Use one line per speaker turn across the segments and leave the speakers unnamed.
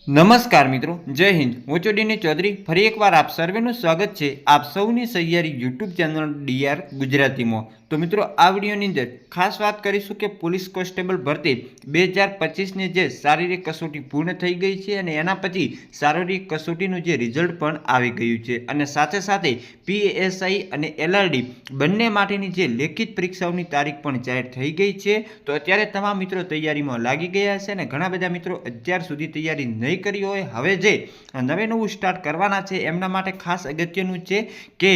નમસ્કાર મિત્રો, જય હિન્દ। હું છું ડીની ચૌધરી। ફરી એકવાર આપ સર્વેનું સ્વાગત છે આપ સૌની સહિયારી યુટ્યુબ ચેનલ ડીઆર ગુજરાતીમાં। તો મિત્રો, આ વિડીયોની અંદર ખાસ વાત કરીશું કે પોલીસ કોન્સ્ટેબલ ભરતી 2025ની જે શારીરિક કસોટી પૂર્ણ થઈ ગઈ છે અને એના પછી શારીરિક કસોટીનું જે રિઝલ્ટ પણ આવી ગયું છે અને સાથે સાથે પીએસઆઈ અને એલઆરડી બંને માટેની જે લેખિત પરીક્ષાઓની તારીખ પણ જાહેર થઈ ગઈ છે। તો અત્યારે તમામ મિત્રો તૈયારીમાં લાગી ગયા છે અને ઘણા બધા મિત્રો અત્યાર સુધી તૈયારી નહીં કરી હોય, હવે જે નવે નવું સ્ટાર્ટ કરવાના છે એમના માટે ખાસ અગત્યનું છે કે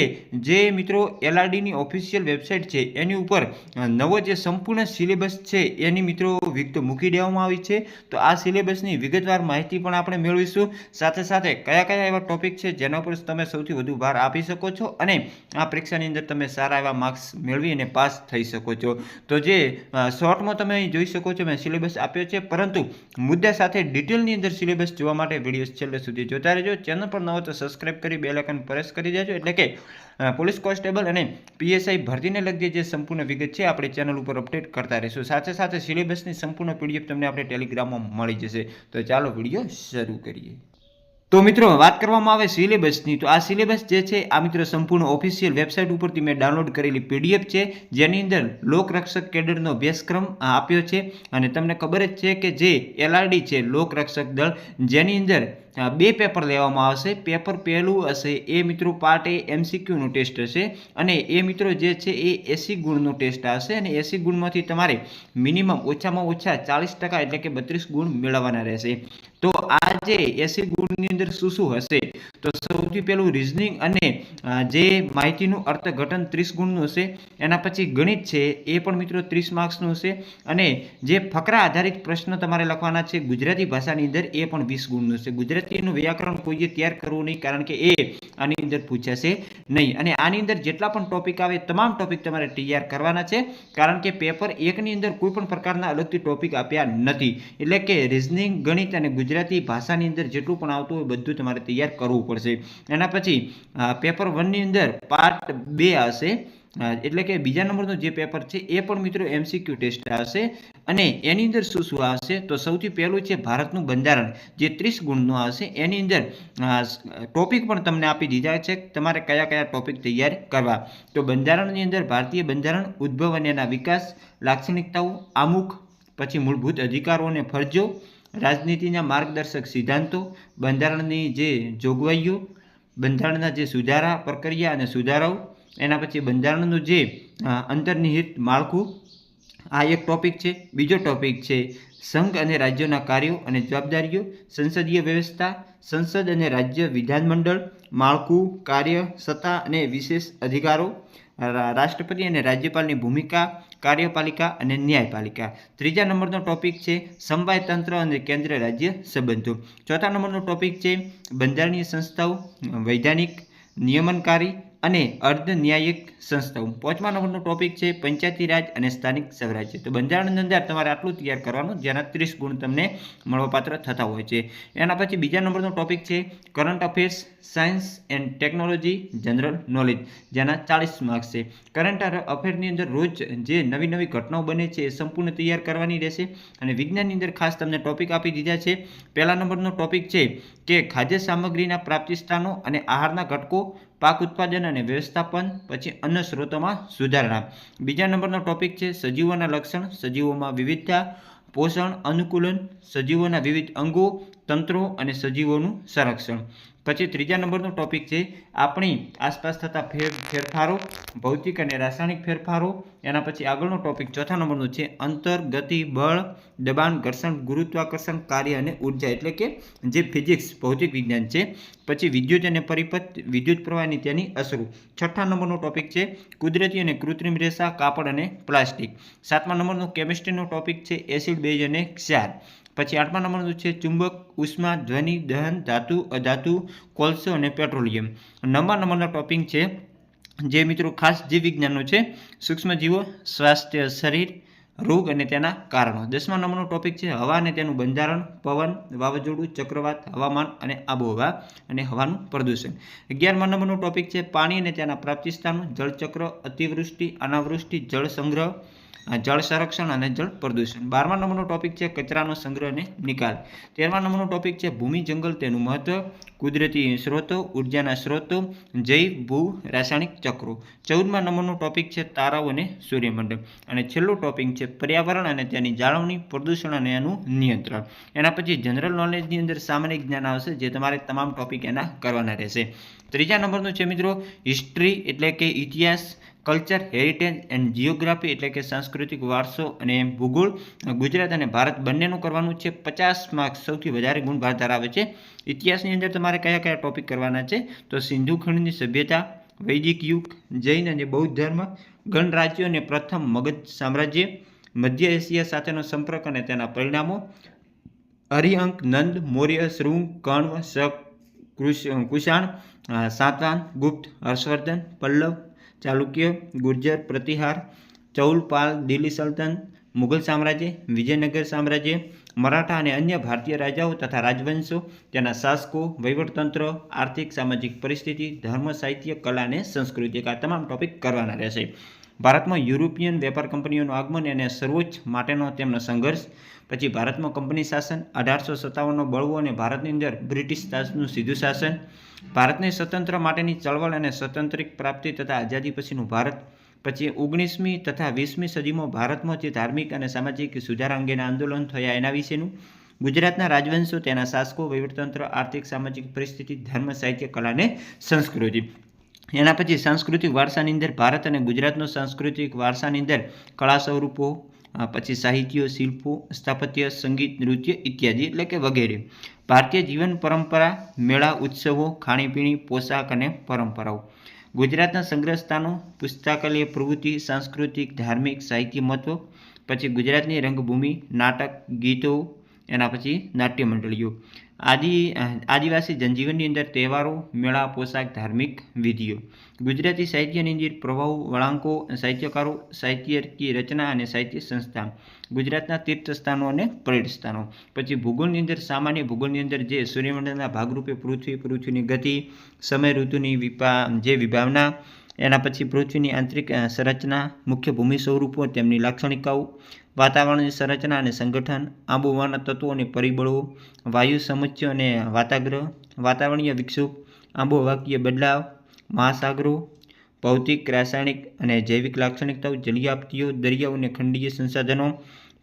જે મિત્રો એલઆરડીની ઓફિશિયલ વેબસાઇટ છે એની ઉપર નવો જે સંપૂર્ણ સિલેબસ છે એની મિત્રો વિગતો મૂકી દેવામાં આવી છે। તો આ સિલેબસની વિગતવાર માહિતી પણ આપણે મેળવીશું। સાથે સાથે કયા કયા એવા ટોપિક છે જેના ઉપર તમે સૌથી વધુ ભાર આપી શકો છો અને આ પરીક્ષાની અંદર તમે સારા એવા માર્ક્સ મેળવી અને પાસ થઈ શકો છો। તો જે શોર્ટમાં તમે અહીં જોઈ શકો છો, મેં સિલેબસ આપ્યો છે, પરંતુ મુદ્દા સાથે ડિટેલની અંદર સિલેબસ જોવા માટે વિડીયો છેલ્લે સુધી જોતા રહેજો। ચેનલ પર નવો તો સબસ્ક્રાઇબ કરી બેલ આઇકન પ્રેસ કરી દેજો, એટલે કે પોલીસ કોન્સ્ટેબલ અને પીએસઆઈ ભરતીને લગતી જે સંપૂર્ણ વિગત છે આપણે ચેનલ ઉપર અપડેટ કરતા રહીશું। સાથે સાથે સિલેબસની સંપૂર્ણ પીડીએફ તમને આપણે ટેલિગ્રામમાં મળી જશે। તો ચાલો વિડીયો શરૂ કરીએ। તો મિત્રો, વાત કરવામાં આવે સિલેબસની, તો આ સિલેબસ જે છે આ મિત્રો સંપૂર્ણ ઓફિશિયલ વેબસાઇટ ઉપરથી મેં ડાઉનલોડ કરેલી પીડીએફ છે, જેની અંદર લોકરક્ષક કેડરનો અભ્યાસક્રમ આપ્યો છે। અને તમને ખબર જ છે કે જે એલઆરડી છે, લોકરક્ષક દળ, જેની અંદર બે પેપર લેવામાં આવશે। પેપર પહેલું હશે એ મિત્રો પાર્ટ એ એમસીક્યુનો ટેસ્ટ હશે અને એ મિત્રો જે છે એ 80 ગુણનો ટેસ્ટ આવશે અને 80 ગુણમાંથી તમારે મિનિમમ ઓછામાં ઓછા 40% એટલે કે 32 ગુણ મેળવવાના રહેશે। તો આ જે 80 ગુણની અંદર શું શું હશે, તો સૌથી પહેલું રીઝનિંગ અને જે માહિતીનું અર્થઘટન 30 ગુણનું હશે। એના પછી ગણિત છે એ પણ મિત્રો 30 માર્ક્સનું હશે અને જે ફકરા આધારિત પ્રશ્ન તમારે લખવાના છે ગુજરાતી ભાષાની અંદર એ પણ 20 ગુણનું હશે। ગુજરાતીનું વ્યાકરણ કોઈએ તૈયાર કરવું નહીં, કારણ કે એ આની અંદર પૂછાશે નહીં અને આની અંદર જેટલા પણ ટોપિક આવે તમામ ટોપિક તમારે તૈયાર કરવાના છે, કારણ કે પેપર 1ની અંદર કોઈ પણ પ્રકારના અલગથી ટોપિક આપ્યા નથી। એટલે કે રીઝનિંગ, ગણિત અને ગુજરાતી ભાષાની અંદર જેટલું પણ આવતું હોય બધું તમારે તૈયાર કરવું પડશે। એના પછી પેપર 1ની અંદર પાર્ટ 2 આવશે, એટલે કે બીજા નંબરનો જે પેપર છે એ પણ મિત્રો એમસીક્યુ ટેસ્ટ આવશે અને એની અંદર શું શું આવશે, તો સૌથી પહેલું છે ભારતનું બંધારણ, જે 30 ગુણનું આવશે। એની અંદર ટોપિક પણ તમને આપી દીધા છે તમારે કયા કયા ટોપિક તૈયાર કરવા। તો બંધારણની અંદર ભારતીય બંધારણ, ઉદ્ભવ અને એના વિકાસ, લાક્ષણિકતાઓ, આમુખ, પછી મૂળભૂત અધિકારો અને ફરજો, રાજનીતિના માર્ગદર્શક સિદ્ધાંતો, બંધારણની જે જોગવાઈઓ, બંધારણના જે સુધારા પ્રક્રિયા અને સુધારાઓ, એના પછી બંધારણનું જે અંતર્નિહિત માળખું, આ એક ટોપિક છે। બીજો ટોપિક છે સંઘ અને રાજ્યોના કાર્યો અને જવાબદારીઓ, સંસદીય વ્યવસ્થા, સંસદ અને રાજ્ય વિધાનમંડળ, માળખું, કાર્ય, સત્તા અને વિશેષ અધિકારો, રાષ્ટ્રપતિ અને રાજ્યપાલની ભૂમિકા, કાર્યપાલિકા અને ન્યાયપાલિકા। ત્રીજા નંબરનો ટોપિક છે સમવાય તંત્ર અને કેન્દ્ર રાજ્ય સંબંધો। ચોથા નંબરનો ટોપિક છે બંધારણીય સંસ્થાઓ, વૈધાનિક, નિયમનકારી અને અર્ધ ન્યાયિક સંસ્થાઓ। પાંચમા નંબરનો ટોપિક છે પંચાયતી રાજ અને સ્થાનિક સ્વરાજ્ય। તો બંધારણની અંદર તમારે આટલું તૈયાર કરવાનું, જેના 30 ગુણ તમને મળવાપાત્ર થતા હોય છે। એના પછી બીજા નંબરનો ટોપિક છે current affairs, science and technology, general knowledge, જેના 40 માર્ક્સ છે। કરંટ અફેરની અંદર રોજ જે નવી નવી ઘટનાઓ બને છે એ સંપૂર્ણ તૈયાર કરવાની રહેશે અને વિજ્ઞાનની અંદર ખાસ તમને ટોપિક આપી દીધા છે। પહેલા નંબરનો ટોપિક છે કે ખાદ્ય સામગ્રીના પ્રાપ્તિ સ્થાનો અને આહારના ઘટકો, પાક ઉત્પાદન અને વ્યવસ્થાપન, પછી અન્ન સ્ત્રોતોમાં સુધારણા। બીજા નંબરનો ટોપિક છે સજીવોના લક્ષણ, સજીવોમાં વિવિધતા, પોષણ, અનુકૂલન, સજીવોના વિવિધ અંગો, તંત્રો અને સજીવોનું સંરક્ષણ। પછી ત્રીજા નંબરનો ટોપિક છે આપણી આસપાસ થતા ફેરફારો, ભૌતિક અને રાસાયણિક ફેરફારો। એના પછી આગળનો ટોપિક ચોથા નંબરનો છે અંતર, ગતિ, બળ, દબાણ, ઘર્ષણ, ગુરુત્વાકર્ષણ, કાર્ય અને ઉર્જા, એટલે કે જે ફિઝિક્સ, ભૌતિક વિજ્ઞાન છે। પછી વિદ્યુત અને પરિપથ, વિદ્યુત પ્રવાહની તેની અસરો। છઠ્ઠા નંબરનો ટોપિક છે કુદરતી અને કૃત્રિમ રેસા, કાપડ અને પ્લાસ્ટિક। સાતમા નંબરનો કેમિસ્ટ્રીનો ટોપિક છે એસિડ, બેઝ અને ક્ષાર। પછી આઠમા નંબરનું છે ચુંબક, ઉષ્મા, ધ્વનિ, દહન, ધાતુ, અધાતુ, કોલસો અને પેટ્રોલિયમ। નવમા નંબરનો ટોપિક છે જે મિત્રો ખાસ જીવ વિજ્ઞાનનો છે, સૂક્ષ્મજીવો, સ્વાસ્થ્ય, શરીર, રોગ અને તેના કારણો। દસમા નંબરનો ટોપિક છે હવા અને તેનું બંધારણ, પવન, વાવાઝોડું, ચક્રવાત, હવામાન અને આબોહવા અને હવાનું પ્રદૂષણ। 11મા નંબરનો ટોપિક છે પાણી અને તેના પ્રાપ્તિ સ્થાનો, જળચક્ર, અતિવૃષ્ટિ, અનાવૃષ્ટિ, જળ સંગ્રહ, જળ સંરક્ષણ અને જળ પ્રદૂષણ. 12મા નંબરનો ટોપિક છે કચરાનો સંગ્રહ અને નિકાલ. 13મા નંબરનો ટોપિક છે ભૂમિ જંગલ તેનું મહત્વ, કુદરતી સ્ત્રોતો, ઉર્જાના સ્ત્રોતો, જૈવ ભૂ રાસાયણિક ચક્રો. 14મા નંબરનો ટોપિક છે તારાઓ અને સૂર્યમંડળ. અને છેલ્લો ટોપિક છે પર્યાવરણ અને તેની જાળવણી, પ્રદૂષણ અને એનું નિયંત્રણ. એના પછી જનરલ નોલેજની અંદર સામાન્ય જ્ઞાન આવશે, જે તમારે તમામ ટોપિક એના કરવાના રહેશે. 3જા નંબરનું છે મિત્રો હિસ્ટ્રી એટલે કે ઇતિહાસ, કલ્ચર, હેરિટેજ એન્ડ જિયોગ્રાફી એટલે કે સાંસ્કૃતિક વારસો અને ભૂગોળ. ગુજરાત અને ભારત બંનેનું કરવાનું છે. 50 માર્ક્સ સૌથી વધારે ગુણ ભાર ધરાવે છે. ઇતિહાસની અંદર તમારે કયા કયા ટોપિક કરવાના છે? તો સિંધુ ખંડની સભ્યતા, વૈદિક યુગ, જૈન અને બૌદ્ધ ધર્મ, ગણરાજ્યો અને પ્રથમ મગધ સામ્રાજ્ય, મધ્ય એશિયા સાથેનો સંપર્ક અને તેના પરિણામો, હરિઅંક, નંદ, મૌર્ય, શૃંગ, કણ્વ, શક, કુષાણ, સાતવાહન, ગુપ્ત, હર્ષવર્ધન, પલ્લવ, ચાલુક્ય, ગુર્જર, પ્રતિહાર, ચૌલ, પાલ, દિલ્હી સલ્તનત, મુઘલ સામ્રાજ્ય, વિજયનગર સામ્રાજ્ય, મરાઠા અને અન્ય ભારતીય રાજાઓ તથા રાજવંશો, તેના શાસકો, વહીવટતંત્ર, આર્થિક સામાજિક પરિસ્થિતિ, ધર્મ, સાહિત્ય, કલા અને સંસ્કૃતિ. આ તમામ ટોપિક કરવાના રહેશે. ભારતમાં યુરોપિયન વેપાર કંપનીઓનું આગમન અને સર્વોચ્ચ માટેનો તેમનો સંઘર્ષ. પછી ભારતમાં કંપની શાસન, 1857નો બળવો અને ભારતની અંદર બ્રિટિશ તાજનું સીધું શાસન, ભારતની સ્વતંત્ર માટેની ચળવળ અને સ્વતંત્રિક પ્રાપ્તિ તથા આઝાદી પછીનું ભારત. પછી 19મી તથા 20મી સદીમાં ભારતમાં જે ધાર્મિક અને સામાજિક સુધારા અંગેના આંદોલન થયા એના વિશેનું. ગુજરાતના રાજવંશો, તેના શાસકો, વહીવટતંત્ર, આર્થિક સામાજિક પરિસ્થિતિ, ધર્મ, સાહિત્ય, કલા અને સંસ્કૃતિ. એના પછી સાંસ્કૃતિક વારસાની અંદર ભારત અને ગુજરાતનો સાંસ્કૃતિક વારસાની અંદર કળા સ્વરૂપો, પછી સાહિત્ય, શિલ્પો, સ્થાપત્ય, સંગીત, નૃત્ય ઇત્યાદિ એટલે કે વગેરે. ભારતીય જીવન પરંપરા, મેળા, ઉત્સવો, ખાણીપીણી, પોશાક અને પરંપરાઓ. ગુજરાતના સંગ્રહ સ્થાનો, પુસ્તકાલય પ્રવૃત્તિ, સાંસ્કૃતિક, ધાર્મિક, સાહિત્ય મહત્વ. પછી ગુજરાતની રંગભૂમિ, નાટક, ગીતો, એના પછી નાટ્ય મંડળીઓ. આદિવાસી જનજીવનની અંદર તહેવારો, મેળા, પોશાક, ધાર્મિક વિધિઓ. ગુજરાતી સાહિત્યની અંદર પ્રવાહો, વળાંકો, સાહિત્યકારો, સાહિત્યિક રચના અને સાહિત્ય સંસ્થા. ગુજરાતના તીર્થસ્થાનો અને પર્યટન સ્થાનો. પછી ભૂગોળની અંદર સામાન્ય ભૂગોળની અંદર જે સૂર્યમંડળના ભાગરૂપે પૃથ્વીની ગતિ, સમય ઋતુની વિભાવના, એના પછી પૃથ્વીની આંતરિક સંરચના, મુખ્ય ભૂમિ સ્વરૂપો, તેમની લાક્ષણિકાઓ, વાતાવરણની સંરચના અને સંગઠન, આબોહવાના તત્વો અને પરિબળો, વાયુ સમુચ્ચય અને વાતાગ્રહ, વાતાવરણીય વિક્ષોભ, આબોહવાકીય બદલાવ, મહાસાગરો, ભૌતિક, રાસાયણિક અને જૈવિક લાક્ષણિકતાઓ, જલીય આપત્તિઓ, દરિયાઓ અને ખંડીય સંસાધનો.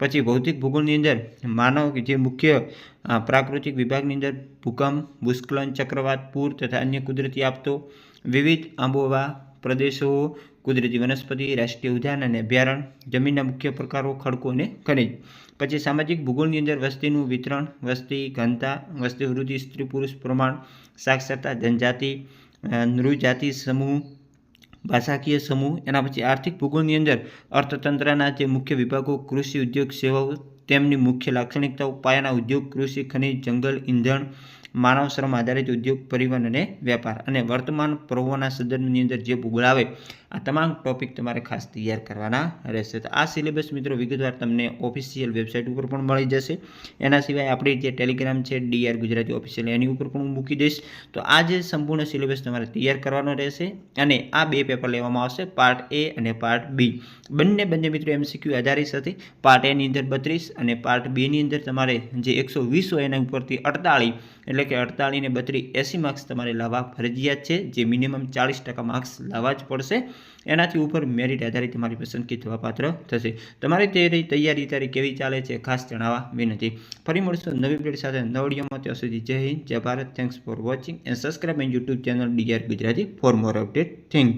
પછી ભૌતિક ભૂગોળની અંદર માનવ જે મુખ્ય પ્રાકૃતિક વિભાગની અંદર ભૂકંપ, ભૂસ્ખલન, ચક્રવાત, પૂર તથા અન્ય કુદરતી આફતો, વિવિધ આબોહવા પ્રદેશો, કુદરતી વનસ્પતિ, રાષ્ટ્રીય ઉદ્યાન અને અભયારણ્ય, જમીનના મુખ્ય પ્રકારો, ખડકો અને ખનિજ. પછી સામાજિક ભૂગોળની અંદર વસ્તીનું વિતરણ, વસ્તી ઘનતા, વસ્તી વૃદ્ધિ, સ્ત્રી પુરુષ પ્રમાણ, સાક્ષરતા, જનજાતિ, નૃજાતિ સમૂહ, ભાષાકીય સમૂહ. એના પછી આર્થિક ભૂગોળની અંદર અર્થતંત્રના જે મુખ્ય વિભાગો, કૃષિ, ઉદ્યોગ, સેવાઓ, તેમની મુખ્ય લાક્ષણિકતાઓ, પાયાના ઉદ્યોગ, કૃષિ, ખનિજ, જંગલ, ઈંધણ, માનવ શ્રમ આધારિત ઉદ્યોગ, પરિવહન અને વેપાર. અને વર્તમાન પ્રવાહોના સંદર્ભની અંદર જે ભૂગોળ આવે, આ તમામ ટોપિક તમારે ખાસ તૈયાર કરવાના રહેશે. તો આ સિલેબસ મિત્રો વિગતવાર તમને ઓફિશિયલ વેબસાઇટ ઉપર પણ મળી જશે. એના સિવાય આપણી જે ટેલિગ્રામ છે DR ગુજરાતી ઓફિશિયલ, એની ઉપર પણ હું મૂકી દઈશ. તો આ જે સંપૂર્ણ સિલેબસ તમારે તૈયાર કરવાનો રહેશે. અને આ 2 પેપર લેવામાં આવશે, પાર્ટ A અને પાર્ટ B. બંને મિત્રો MCQ આધારિત સાથે. પાર્ટ A ની અંદર 32 અને પાર્ટ B ની અંદર તમારે જે 120 હોય એના ઉપરથી 48, એટલે કે 48 ને 32 80 માર્ક્સ તમારે લાવવા ફરજિયાત છે, જે મિનિમમ 40% માર્ક્સ લાવવા જ પડશે. એનાથી ઉપર મેરિટ આધારિત તમારી પસંદગી થવા પાત્ર થશે. તમારી તૈયારી કેવી ચાલે છે ખાસ જણાવવા વિનંતી. ફરી મળશું નવી અપડેટ સાથે નવા વિડીયોમાં. ત્યાં સુધી જય હિન્દ, જય Bharat. Thanks for watching and subscribe my YouTube channel DR Gujarati for more update. Thank you.